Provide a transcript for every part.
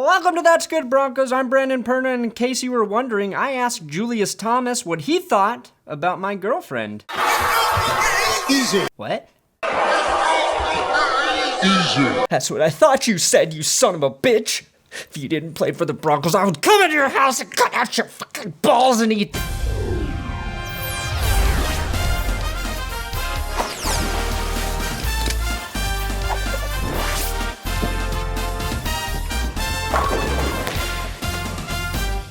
Welcome to That's Good Broncos. I'm Brandon Perna, and in case you were wondering, I asked Julius Thomas what he thought about my girlfriend. Easy. What? Easy. That's what I thought you said, you son of a bitch. If you didn't play for the Broncos, I would come into your house and cut out your fucking balls and eat them.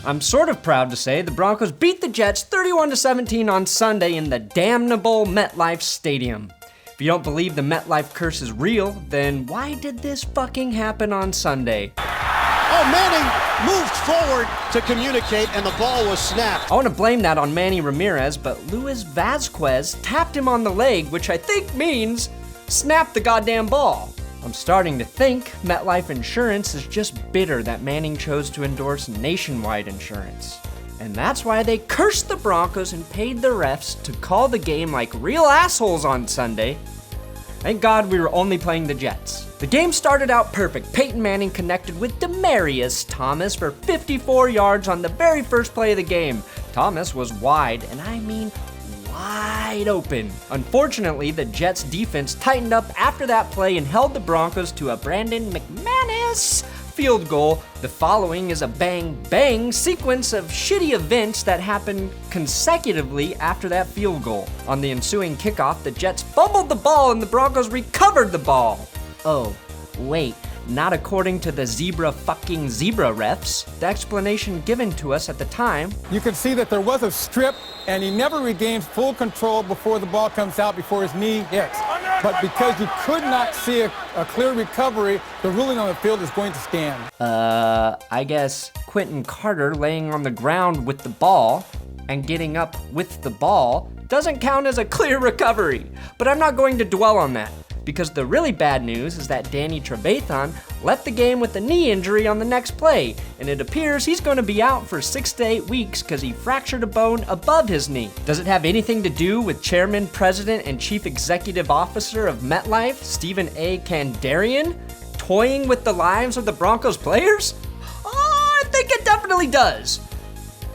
I'm sort of proud to say the Broncos beat the Jets 31-17 on Sunday in the damnable MetLife Stadium. If you don't believe the MetLife curse is real, then why did this fucking happen on Sunday? Oh, Manning moved forward to communicate and the ball was snapped. I want to blame that on Manny Ramirez, but Luis Vazquez tapped him on the leg, which I think means snap the goddamn ball. I'm starting to think MetLife Insurance is just bitter that Manning chose to endorse nationwide insurance. And that's why they cursed the Broncos and paid the refs to call the game like real assholes on Sunday. Thank God we were only playing the Jets. The game started out perfect. Peyton Manning connected with Demaryius Thomas for 54 yards on the very first play of the game. Thomas was wide, and I mean wide open. Unfortunately, the Jets defense tightened up after that play and held the Broncos to a Brandon McManus field goal. The following is a bang-bang sequence of shitty events that happened consecutively after that field goal. On the ensuing kickoff, the Jets fumbled the ball and the Broncos recovered the ball. Oh, wait. Not according to the zebra refs. The explanation given to us at the time. You can see that there was a strip, and he never regains full control before the ball comes out, before his knee hits. But because you could not see a clear recovery, the ruling on the field is going to stand. I guess Quentin Carter laying on the ground with the ball and getting up with the ball doesn't count as a clear recovery. But I'm not going to dwell on that, because the really bad news is that Danny Trevathan left the game with a knee injury on the next play, and it appears he's going to be out for 6 to 8 weeks because he fractured a bone above his knee. Does it have anything to do with Chairman, President, and Chief Executive Officer of MetLife, Stephen A. Kandarian, toying with the lives of the Broncos players? Oh, I think it definitely does.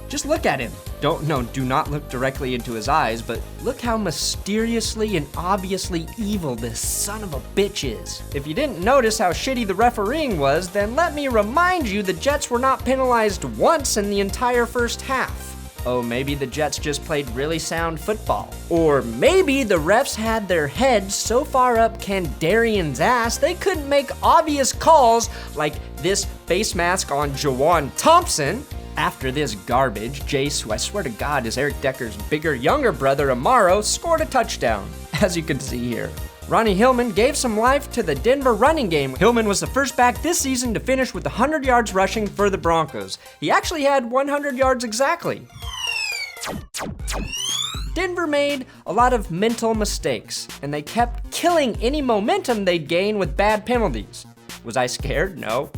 Just look at him. Do not look directly into his eyes, but look how mysteriously and obviously evil this son of a bitch is. If you didn't notice how shitty the refereeing was, then let me remind you the Jets were not penalized once in the entire first half. Oh, maybe the Jets just played really sound football. Or maybe the refs had their heads so far up Kandarian's ass they couldn't make obvious calls like this face mask on Jawan Thompson. After this garbage, Jace, who I swear to God is Eric Decker's bigger, younger brother Amaro, scored a touchdown, as you can see here. Ronnie Hillman gave some life to the Denver running game. Hillman was the first back this season to finish with 100 yards rushing for the Broncos. He actually had 100 yards exactly. Denver made a lot of mental mistakes, and they kept killing any momentum they'd gain with bad penalties. Was I scared? No.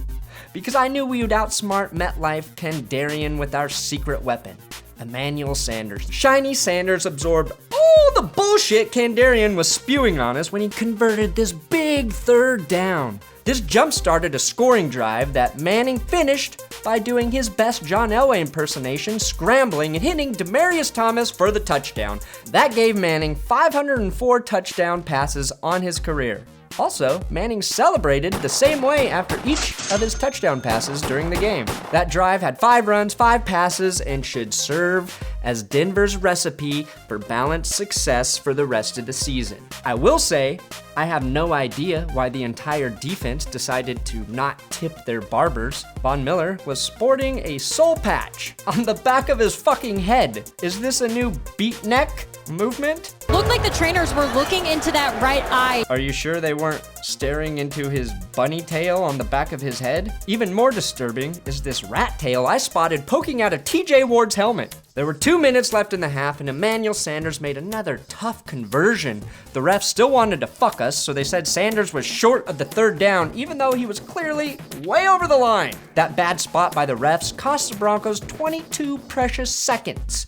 Because I knew we would outsmart MetLife Kandarian with our secret weapon, Emmanuel Sanders. Shiny Sanders absorbed all the bullshit Kandarian was spewing on us when he converted this big third down. This jump-started a scoring drive that Manning finished by doing his best John Elway impersonation, scrambling and hitting Demaryius Thomas for the touchdown. That gave Manning 504 touchdown passes on his career. Also, Manning celebrated the same way after each of his touchdown passes during the game. That drive had 5 runs, 5 passes, and should serve as Denver's recipe for balanced success for the rest of the season. I will say, I have no idea why the entire defense decided to not tip their barbers. Von Miller was sporting a soul patch on the back of his fucking head. Is this a new beatnik movement? Looked like the trainers were looking into that right eye. Are you sure they weren't staring into his bunny tail on the back of his head? Even more disturbing is this rat tail I spotted poking out of TJ Ward's helmet. There were 2 minutes left in the half, and Emmanuel Sanders made another tough conversion. The refs still wanted to fuck us, so they said Sanders was short of the third down, even though he was clearly way over the line. That bad spot by the refs cost the Broncos 22 precious seconds.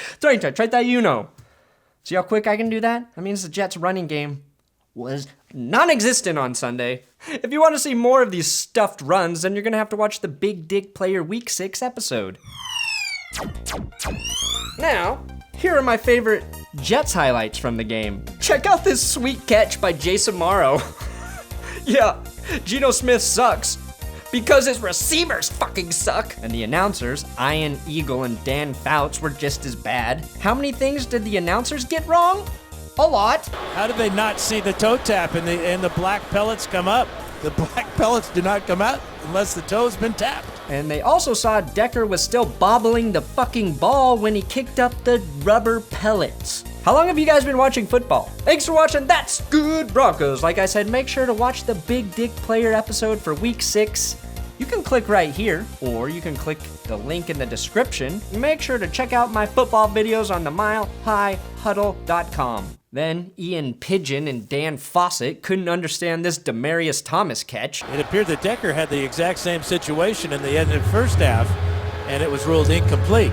31. See how quick I can do that? That means the Jets' running game was non-existent on Sunday. If you want to see more of these stuffed runs, then you're going to have to watch the Big Dick Player Week 6 episode. Now, here are my favorite Jets highlights from the game. Check out this sweet catch by Jason Morrow. Yeah, Geno Smith sucks because his receivers fucking suck. And the announcers, Ian Eagle and Dan Fouts, were just as bad. How many things did the announcers get wrong? A lot. How did they not see the toe tap and the black pellets come up? The black pellets do not come out unless the toe's been tapped. And they also saw Decker was still bobbling the fucking ball when he kicked up the rubber pellets. How long have you guys been watching football? Thanks for watching That's Good Broncos. Like I said, make sure to watch the Big Dick Player episode for week 6. You can click right here, or you can click the link in the description. Make sure to check out my football videos on the milehighhuddle.com. Then Ian Pigeon and Dan Fawcett couldn't understand this Demaryius Thomas catch. It appeared that Decker had the exact same situation in the end of the first half, and it was ruled incomplete.